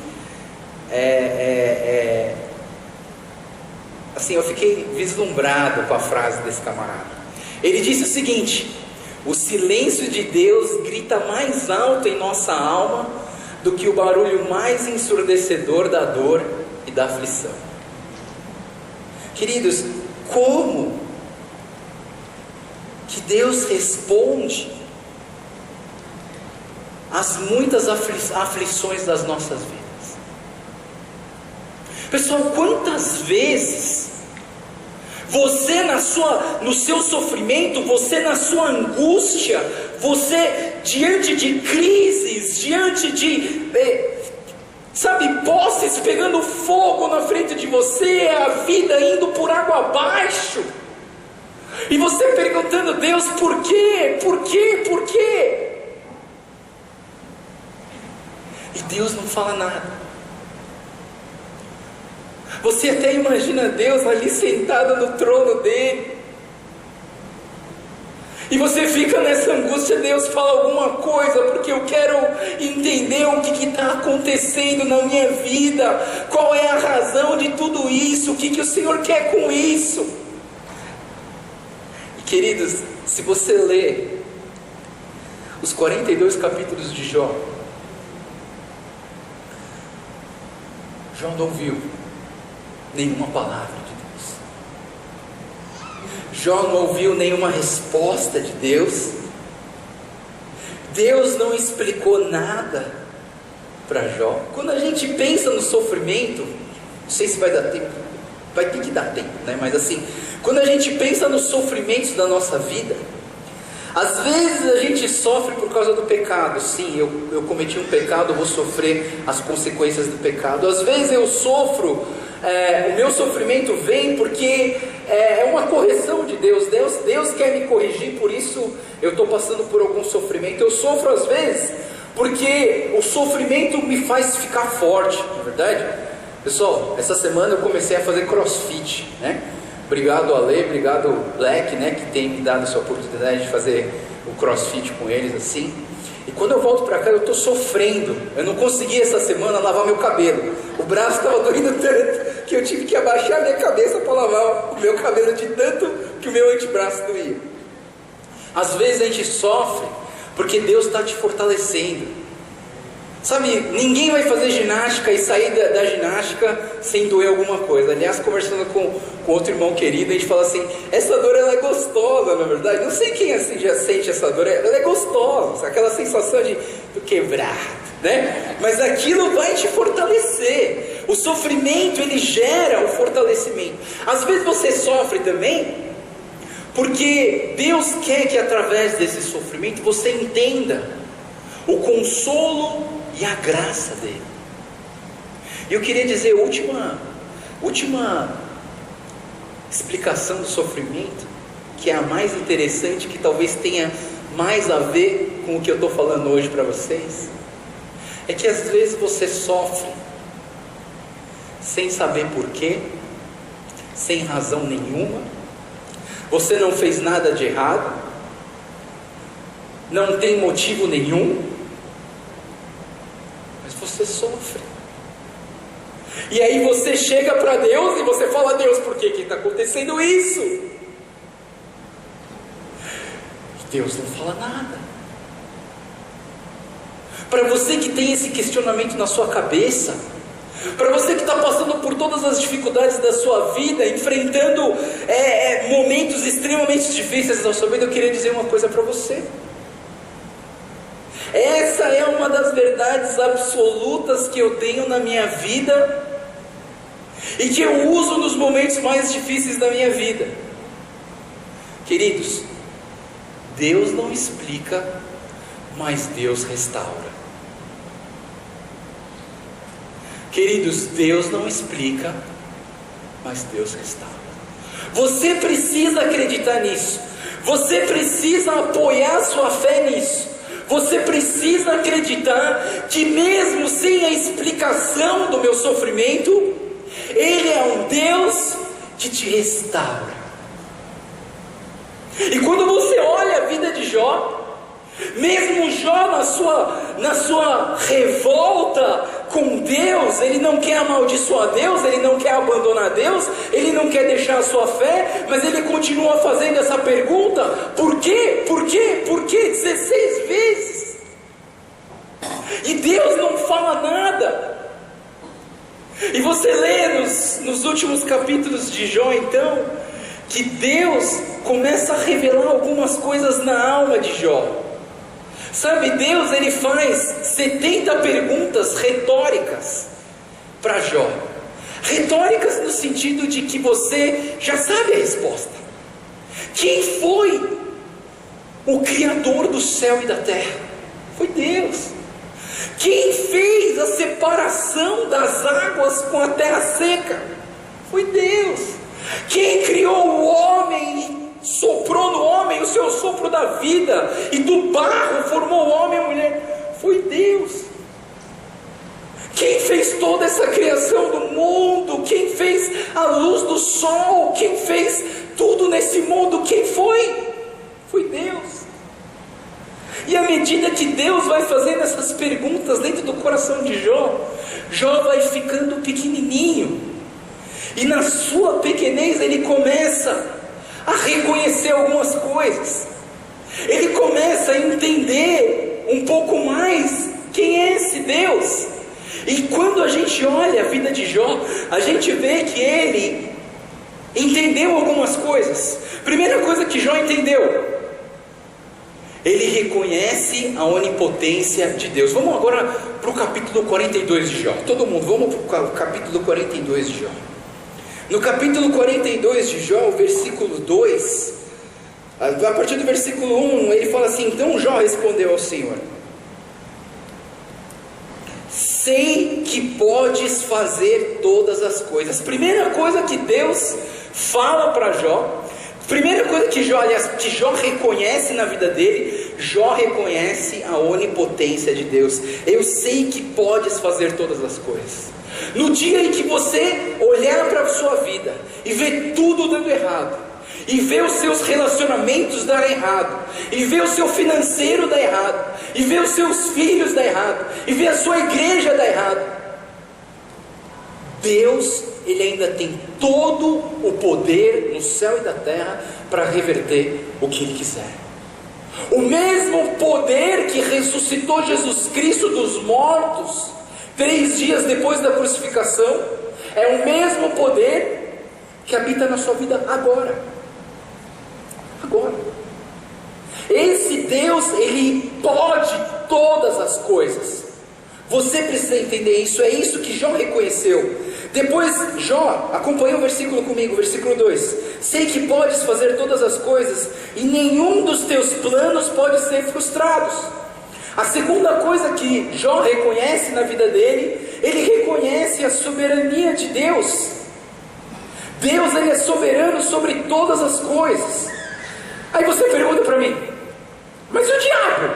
[SPEAKER 1] assim, eu fiquei vislumbrado com a frase desse camarada. Ele disse o seguinte: o silêncio de Deus grita mais alto em nossa alma do que o barulho mais ensurdecedor da dor e da aflição. Queridos, como que Deus responde as muitas aflições das nossas vidas. Pessoal, quantas vezes você no seu sofrimento, você na sua angústia, você diante de crises, diante de posses pegando fogo na frente de você, a vida indo por água abaixo, e você perguntando: Deus, por quê? Por quê? Por quê? E Deus não fala nada. Você até imagina Deus ali sentado no trono dele, e você fica nessa angústia: Deus, fala alguma coisa, porque eu quero entender o que está acontecendo na minha vida, qual é a razão de tudo isso, o que o Senhor quer com isso. E queridos, se você ler os 42 capítulos de Jó, Jó não ouviu nenhuma palavra de Deus. Jó não ouviu nenhuma resposta de Deus. Deus não explicou nada para Jó. Quando a gente pensa no sofrimento, não sei se vai dar tempo, vai ter que dar tempo, né? Mas assim, quando a gente pensa nos sofrimentos da nossa vida, às vezes a gente sofre por causa do pecado. Sim, eu cometi um pecado, eu vou sofrer as consequências do pecado. Às vezes eu sofro, o meu sofrimento vem porque é uma correção de Deus. Deus quer me corrigir, por isso eu estou passando por algum sofrimento. Eu sofro às vezes porque o sofrimento me faz ficar forte, não é verdade? Pessoal, essa semana eu comecei a fazer crossfit, né? Obrigado Ale, obrigado Black, né, que tem me dado essa oportunidade de fazer o crossfit com eles assim. E quando eu volto para casa eu estou sofrendo. Eu não consegui essa semana lavar meu cabelo. O braço estava doendo tanto que eu tive que abaixar a minha cabeça para lavar o meu cabelo, de tanto que o meu antebraço doía. Às vezes a gente sofre porque Deus está te fortalecendo. Sabe, ninguém vai fazer ginástica e sair da ginástica sem doer alguma coisa. Aliás, conversando com outro irmão querido, a gente fala assim: essa dor ela é gostosa, na verdade. Não sei quem assim já sente essa dor, ela é gostosa, aquela sensação de quebrar, né? Mas aquilo vai te fortalecer. O sofrimento, ele gera o fortalecimento. Às vezes você sofre também porque Deus quer que através desse sofrimento você entenda o consolo e a graça dele. E eu queria dizer, última explicação do sofrimento, que é a mais interessante, que talvez tenha mais a ver com o que eu estou falando hoje para vocês, é que às vezes você sofre sem saber porquê, sem razão nenhuma. Você não fez nada de errado, não tem motivo nenhum, mas você sofre. E aí você chega para Deus e você fala: Deus, por que está acontecendo isso? E Deus não fala nada. Para você que tem esse questionamento na sua cabeça, para você que está passando por todas as dificuldades da sua vida, enfrentando momentos extremamente difíceis da sua vida, eu queria dizer uma coisa para você. Essa é uma das verdades absolutas que eu tenho na minha vida e que eu uso nos momentos mais difíceis da minha vida. Queridos, Deus não explica, mas Deus restaura. Queridos, Deus não explica, mas Deus restaura. Você precisa acreditar nisso. Você precisa apoiar sua fé nisso. Você precisa acreditar que mesmo sem a explicação do meu sofrimento, Ele é um Deus que te restaura. E quando você olha a vida de Jó, mesmo Jó na sua revolta com Deus, ele não quer amaldiçoar Deus, ele não quer abandonar Deus, ele não quer deixar a sua fé, mas ele continua fazendo essa pergunta: por quê? Por quê? Por quê? 16 vezes. E Deus não fala nada. E você lê nos últimos capítulos de Jó, então, que Deus começa a revelar algumas coisas na alma de Jó. Sabe, Deus ele faz 70 perguntas retóricas para Jó. Retóricas no sentido de que você já sabe a resposta. Quem foi o Criador do céu e da terra? Foi Deus. Quem fez a separação das águas com a terra seca? Foi Deus. Quem criou o homem e soprou no homem o seu sopro da vida, e do barro formou o homem e a mulher? Foi Deus. Quem fez toda essa criação do mundo? Quem fez a luz do sol? Quem fez tudo nesse mundo? Quem foi? Foi Deus. E à medida que Deus vai fazendo essas perguntas dentro do coração de Jó, Jó vai ficando pequenininho, e na sua pequenez ele começa a reconhecer algumas coisas. Ele começa a entender um pouco mais quem é esse Deus. E quando a gente olha a vida de Jó, a gente vê que ele entendeu algumas coisas. Primeira coisa que Jó entendeu: ele reconhece a onipotência de Deus. Vamos agora para o capítulo 42 de Jó. Todo mundo, vamos para o capítulo 42 de Jó. No capítulo 42 de Jó, o versículo 2, a partir do versículo 1, ele fala assim: então Jó respondeu ao Senhor: sei que podes fazer todas as coisas. Primeira coisa que Deus fala para Jó, primeira coisa que Jó reconhece na vida dele, Jó reconhece a onipotência de Deus. Eu sei que podes fazer todas as coisas. No dia em que você olhar para a sua vida e ver tudo dando errado, e ver os seus relacionamentos dar errado, e ver o seu financeiro dar errado, e ver os seus filhos dar errado, e ver a sua igreja dar errado, Deus, Ele ainda tem todo o poder no céu e da terra para reverter o que Ele quiser. O mesmo poder que ressuscitou Jesus Cristo dos mortos 3 dias depois da crucificação, é o mesmo poder que habita na sua vida agora. Esse Deus, Ele pode todas as coisas. Você precisa entender isso. É isso que Jó reconheceu. Depois Jó, acompanha o versículo comigo, versículo 2: sei que podes fazer todas as coisas, e nenhum dos teus planos pode ser frustrado. A segunda coisa que Jó reconhece na vida dele, ele reconhece a soberania de Deus. Deus, Ele é soberano sobre todas as coisas. Aí você pergunta para mim: mas e o diabo?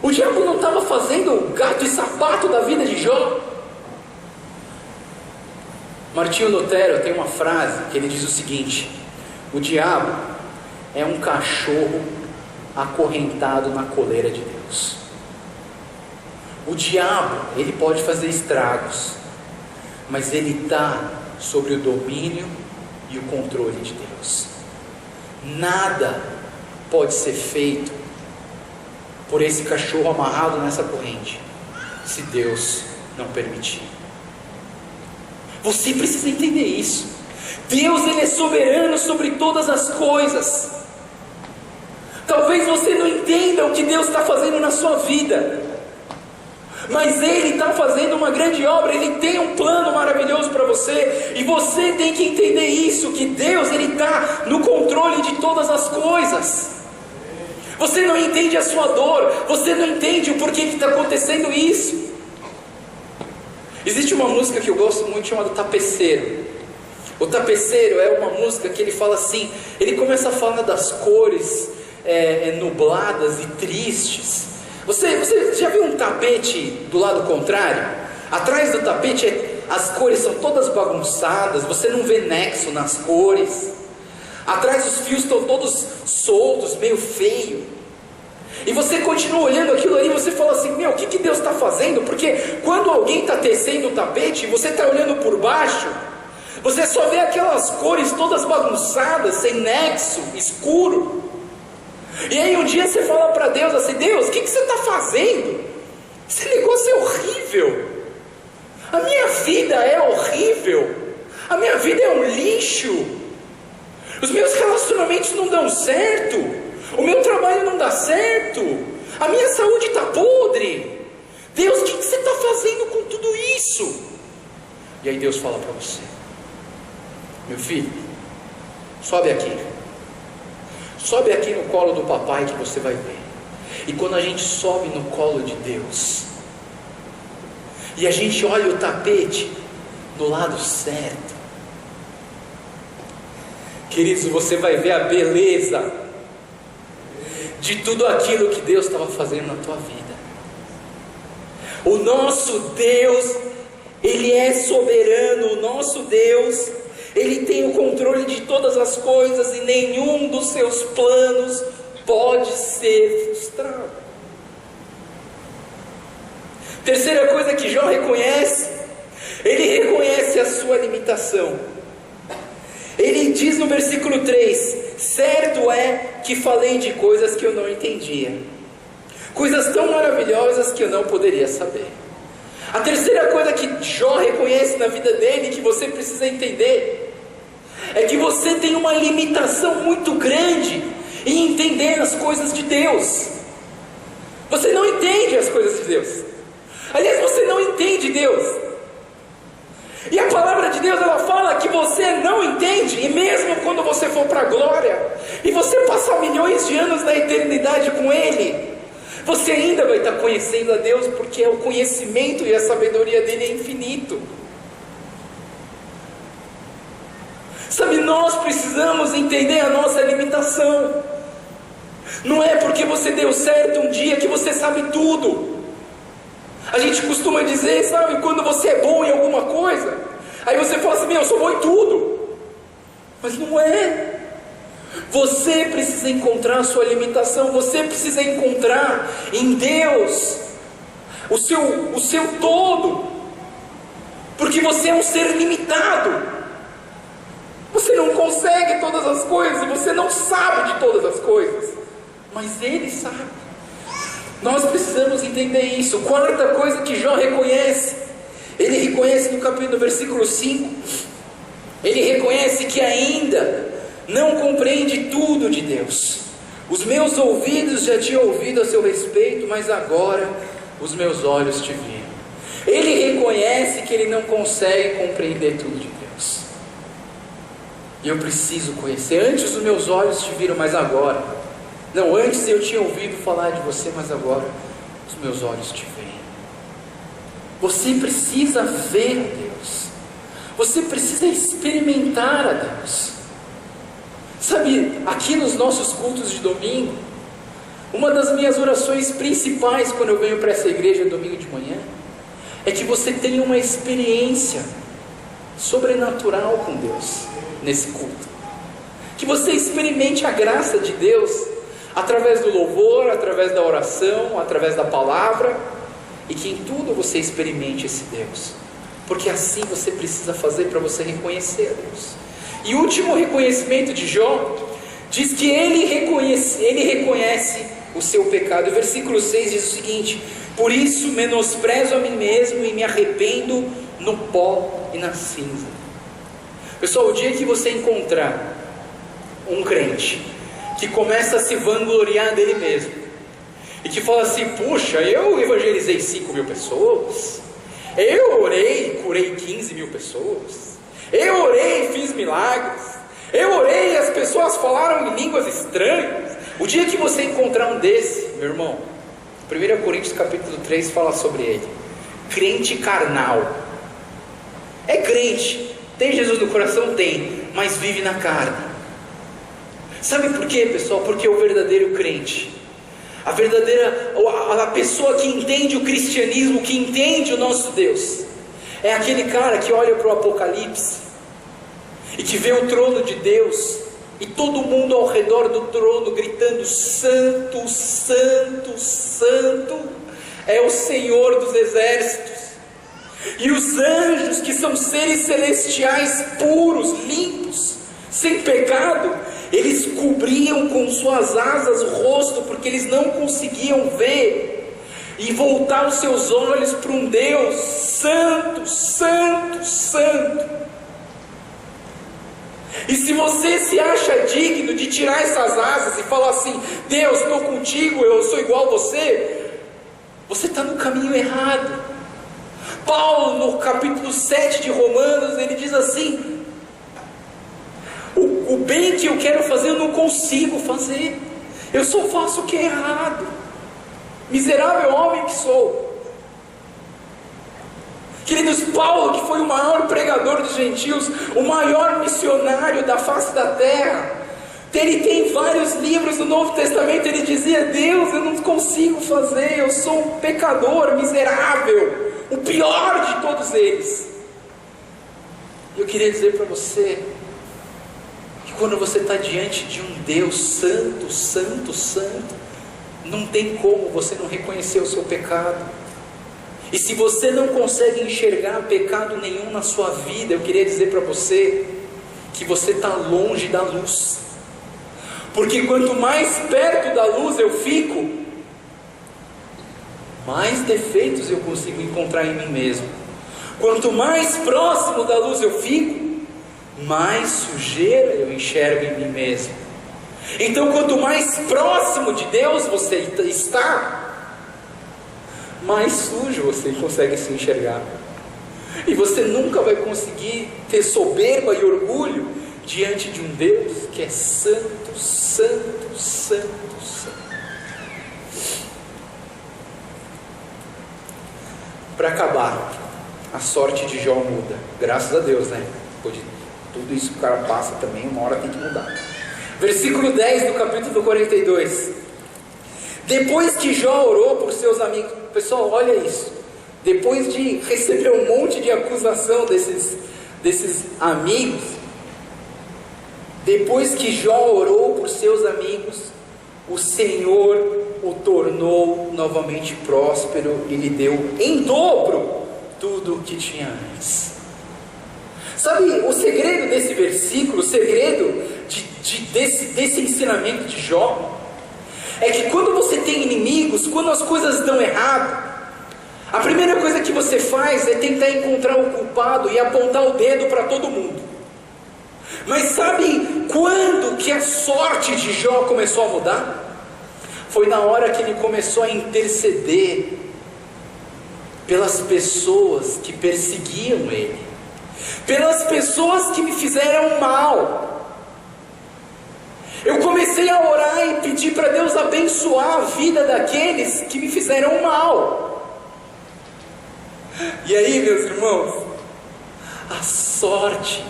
[SPEAKER 1] O diabo não estava fazendo gato e sapato da vida de Jó? Martinho Lutero tem uma frase que ele diz o seguinte: o diabo é um cachorro acorrentado na coleira de Deus. O diabo, ele pode fazer estragos, mas ele está sobre o domínio e o controle de Deus. Nada pode ser feito por esse cachorro amarrado nessa corrente, se Deus não permitir. Você precisa entender isso. Deus, Ele é soberano sobre todas as coisas. Talvez você não entenda o que Deus está fazendo na sua vida, mas Ele está fazendo uma grande obra. Ele tem um plano maravilhoso para você, e você tem que entender isso, que Deus, Ele está no controle de todas as coisas. Você não entende a sua dor, você não entende o porquê que está acontecendo isso. Existe uma música que eu gosto muito chamada Tapeceiro. O Tapeceiro é uma música que ele fala assim, ele começa a falar das cores nubladas e tristes. Você já viu um tapete do lado contrário? Atrás do tapete as cores são todas bagunçadas, você não vê nexo nas cores. Atrás os fios estão todos soltos, meio feio. E você continua olhando aquilo ali e você fala assim: meu, o que Deus está fazendo? Porque quando alguém está tecendo o tapete, você está olhando por baixo, você só vê aquelas cores todas bagunçadas, sem nexo, escuro. E aí um dia você fala para Deus assim: Deus, o que você está fazendo? Esse negócio é horrível. A minha vida é horrível. A minha vida é um lixo. Os meus relacionamentos não dão certo. O meu trabalho não dá certo. A minha saúde está podre. Deus, o que você está fazendo com tudo isso? E aí Deus fala para você: meu filho, sobe aqui. Sobe aqui no colo do papai que você vai ver. E quando a gente sobe no colo de Deus, e a gente olha o tapete do lado certo, queridos, você vai ver a beleza de tudo aquilo que Deus estava fazendo na tua vida. O nosso Deus, Ele é soberano. O nosso Deus, Ele tem o controle de todas as coisas, e nenhum dos seus planos pode ser frustrado. Terceira coisa que Jó reconhece, ele reconhece a sua limitação. Ele diz no versículo 3: certo é que falei de coisas que eu não entendia, coisas tão maravilhosas que eu não poderia saber. A terceira coisa que Jó reconhece na vida dele, que você precisa entender, é que você tem uma limitação muito grande em entender as coisas de Deus. Você não entende as coisas de Deus. Aliás, você não entende Deus. E a palavra de Deus, ela fala que você não entende. E mesmo quando você for para a glória, e você passar milhões de anos na eternidade com Ele, você ainda vai estar conhecendo a Deus, porque o conhecimento e a sabedoria dele é infinito. Sabe, nós precisamos entender a nossa limitação. Não é porque você deu certo um dia que você sabe tudo. A gente costuma dizer, sabe, quando você é bom em alguma coisa, aí você fala assim: eu sou bom em tudo. Mas não é. Você precisa encontrar a sua limitação. Você precisa encontrar em Deus o seu todo, porque você é um ser limitado. Você não consegue todas as coisas, você não sabe de todas as coisas, mas Ele sabe. Nós precisamos entender isso. Quarta coisa que Jó reconhece, ele reconhece no versículo 5, ele reconhece que ainda não compreende tudo de Deus. Os meus ouvidos já tinham ouvido a seu respeito, mas agora os meus olhos te viram. Ele reconhece que ele não consegue compreender tudo de Deus. E eu preciso conhecer. Antes os meus olhos te viram, mas agora... Não, antes eu tinha ouvido falar de você, mas agora os meus olhos te veem. Você precisa ver a Deus. Você precisa experimentar a Deus. Sabe, aqui nos nossos cultos de domingo, uma das minhas orações principais quando eu venho para essa igreja domingo de manhã, é que você tenha uma experiência sobrenatural com Deus nesse culto. Que você experimente a graça de Deus através do louvor, através da oração, através da palavra, e que em tudo você experimente esse Deus, porque assim você precisa fazer para você reconhecer a Deus. E o último reconhecimento de Jó diz que ele reconhece o seu pecado. O versículo 6 diz o seguinte: por isso menosprezo a mim mesmo e me arrependo no pó e na cinza. Pessoal, o dia que você encontrar um crente que começa a se vangloriar dele mesmo, e que fala assim: puxa, eu evangelizei 5.000 pessoas, eu orei e curei 15.000 pessoas, eu orei e fiz milagres, eu orei e as pessoas falaram em línguas estranhas. O dia que você encontrar um desse, meu irmão, 1 Coríntios capítulo 3 fala sobre ele: crente carnal. É crente, tem Jesus no coração? Tem, mas vive na carne. Sabe por quê, pessoal? Porque o verdadeiro crente, a pessoa que entende o cristianismo, que entende o nosso Deus, é aquele cara que olha para o Apocalipse e que vê o trono de Deus e todo mundo ao redor do trono gritando: santo, santo, santo é o Senhor dos exércitos. E os anjos, que são seres celestiais puros, limpos, sem pecado, eles cobriam com suas asas o rosto, porque eles não conseguiam ver, e voltar os seus olhos para um Deus santo, santo, santo. E se você se acha digno de tirar essas asas e falar assim: Deus, estou contigo, eu sou igual a você, você está no caminho errado. Paulo, no capítulo 7 de Romanos, ele diz assim: o bem que eu quero fazer eu não consigo fazer, eu só faço o que é errado. Miserável homem que sou. Queridos, Paulo, que foi o maior pregador dos gentios, o maior missionário da face da terra, ele tem vários livros do Novo Testamento. Ele dizia: Deus, eu não consigo fazer, eu sou um pecador miserável, o pior de todos eles. Eu queria dizer para você que quando você está diante de um Deus santo, santo, santo, não tem como você não reconhecer o seu pecado. E se você não consegue enxergar pecado nenhum na sua vida, eu queria dizer para você que você está longe da luz. Porque quanto mais perto da luz eu fico, mais defeitos eu consigo encontrar em mim mesmo. Quanto mais próximo da luz eu fico, mais sujeira eu enxergo em mim mesmo. Então, quanto mais próximo de Deus você está, mais sujo você consegue se enxergar. E você nunca vai conseguir ter soberba e orgulho diante de um Deus que é santo, santo, santo, santo. Para acabar, a sorte de Jó muda. Graças a Deus, né? Depois de tudo isso que o cara passa também, uma hora tem que mudar. Versículo 10 do capítulo 42. Depois que Jó orou por seus amigos, pessoal, olha isso. Depois de receber um monte de acusação desses amigos, depois que Jó orou por seus amigos, o Senhor o tornou novamente próspero e lhe deu em dobro tudo o que tinha antes. Sabe o segredo desse versículo, o segredo desse ensinamento de Jó? É que quando você tem inimigos, quando as coisas dão errado, a primeira coisa que você faz é tentar encontrar o culpado e apontar o dedo para todo mundo. Mas sabe quando que a sorte de Jó começou a mudar? Foi na hora que ele começou a interceder pelas pessoas que perseguiam ele, pelas pessoas que me fizeram mal. Eu comecei a orar e pedir para Deus abençoar a vida daqueles que me fizeram mal. E aí, meus irmãos, a sorte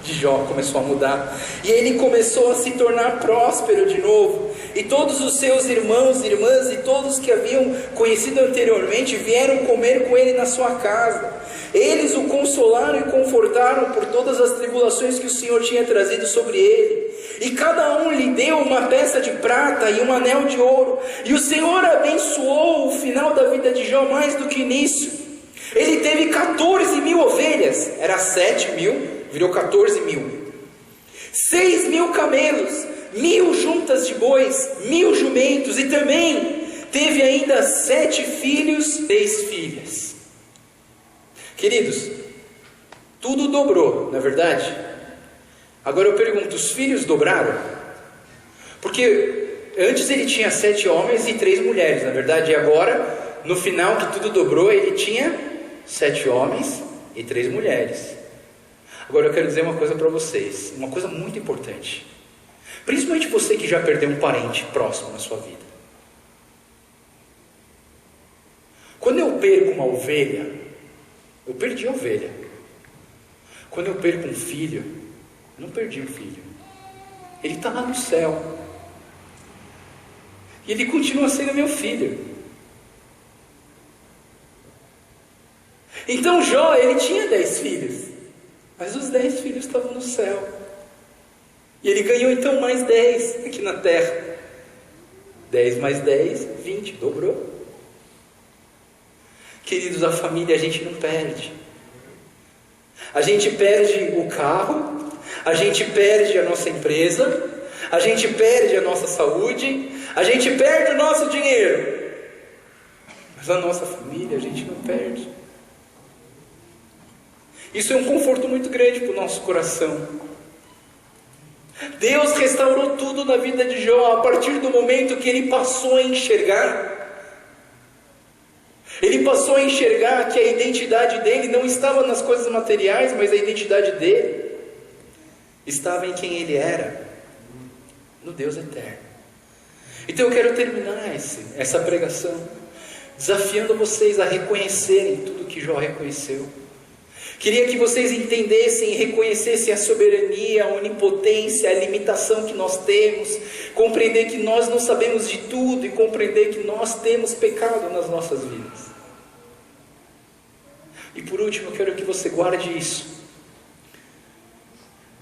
[SPEAKER 1] de Jó começou a mudar, e ele começou a se tornar próspero de novo, e todos os seus irmãos e irmãs, e todos que haviam conhecido anteriormente, vieram comer com ele na sua casa. Eles o consolaram e confortaram por todas as tribulações que o Senhor tinha trazido sobre ele, e cada um lhe deu uma peça de prata e um anel de ouro, e o Senhor abençoou o final da vida de Jó mais do que nisso. Ele teve 14.000 ovelhas, era 7.000, virou 14.000, 6.000 camelos, 1.000 juntas de bois, 1.000 jumentos, e também teve ainda 7 filhos, 3 filhas. Queridos, tudo dobrou, não é verdade? Agora eu pergunto, os filhos dobraram? Porque antes ele tinha 7 homens e 3 mulheres, na verdade, e agora, no final que tudo dobrou, ele tinha 7 homens e 3 mulheres. Agora eu quero dizer uma coisa para vocês, uma coisa muito importante, principalmente você que já perdeu um parente próximo na sua vida. Quando eu perco uma ovelha, eu perdi a ovelha. Quando eu perco um filho, eu não perdi um filho, ele está lá no céu, e ele continua sendo meu filho. Então Jó, ele tinha 10 filhos, mas os 10 filhos estavam no céu, e ele ganhou então mais 10 aqui na terra. 10 mais 10, 20, dobrou. Queridos, a família a gente não perde. A gente perde o carro, a gente perde a nossa empresa, a gente perde a nossa saúde, a gente perde o nosso dinheiro, mas a nossa família a gente não perde. Isso é um conforto muito grande para o nosso coração. Deus restaurou tudo na vida de Jó a partir do momento que ele passou a enxergar. Ele passou a enxergar que a identidade dele não estava nas coisas materiais, mas a identidade dele estava em quem ele era, no Deus eterno. Então eu quero terminar essa pregação desafiando vocês a reconhecerem tudo que Jó reconheceu. Queria que vocês entendessem e reconhecessem a soberania, a onipotência, a limitação que nós temos, compreender que nós não sabemos de tudo e compreender que nós temos pecado nas nossas vidas. E por último, eu quero que você guarde isso.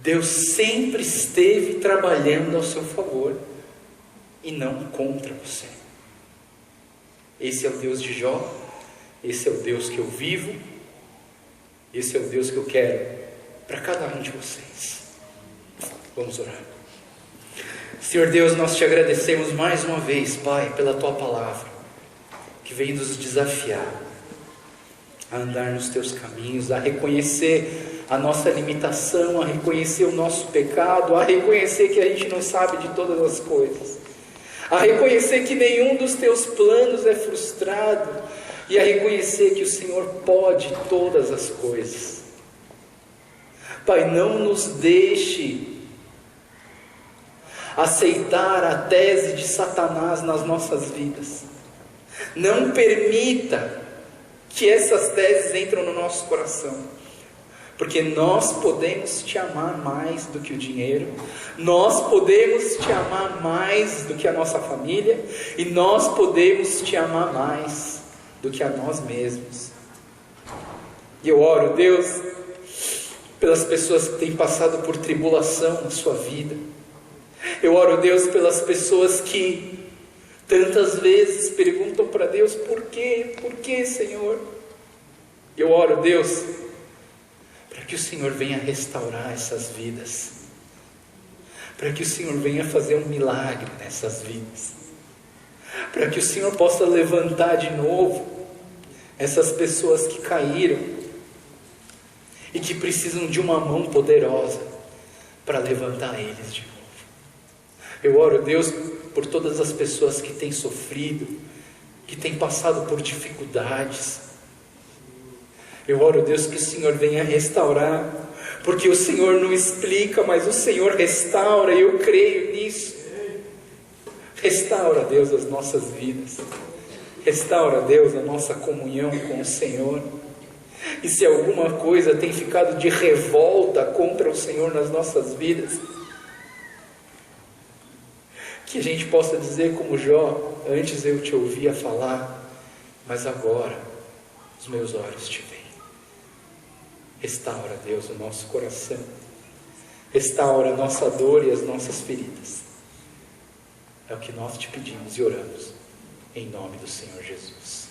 [SPEAKER 1] Deus sempre esteve trabalhando ao seu favor e não contra você. Esse é o Deus de Jó, esse é o Deus que eu vivo, esse é o Deus que eu quero para cada um de vocês. Vamos orar. Senhor Deus, nós te agradecemos mais uma vez, Pai, pela tua palavra, que vem nos desafiar a andar nos teus caminhos, a reconhecer a nossa limitação, a reconhecer o nosso pecado, a reconhecer que a gente não sabe de todas as coisas, a reconhecer que nenhum dos teus planos é frustrado, e a reconhecer que o Senhor pode todas as coisas. Pai, não nos deixe aceitar a tese de Satanás nas nossas vidas. Não permita que essas teses entrem no nosso coração, porque nós podemos te amar mais do que o dinheiro, nós podemos te amar mais do que a nossa família, e nós podemos te amar mais do que a nós mesmos. E eu oro, Deus, pelas pessoas que têm passado por tribulação na sua vida. Eu oro, Deus, pelas pessoas que tantas vezes perguntam para Deus: por quê? Por quê, Senhor? Eu oro, Deus, para que o Senhor venha restaurar essas vidas, para que o Senhor venha fazer um milagre nessas vidas, para que o Senhor possa levantar de novo essas pessoas que caíram e que precisam de uma mão poderosa para levantar eles de novo. Eu oro, Deus, por todas as pessoas que têm sofrido, que têm passado por dificuldades. Eu oro, Deus, que o Senhor venha restaurar, porque o Senhor não explica, mas o Senhor restaura, e eu creio nisso. Restaura, Deus, as nossas vidas. Restaura, Deus, a nossa comunhão com o Senhor. E se alguma coisa tem ficado de revolta contra o Senhor nas nossas vidas, que a gente possa dizer como Jó: antes eu te ouvia falar, mas agora os meus olhos te veem. Restaura, Deus, o nosso coração. Restaura a nossa dor e as nossas feridas. É o que nós te pedimos e oramos, em nome do Senhor Jesus.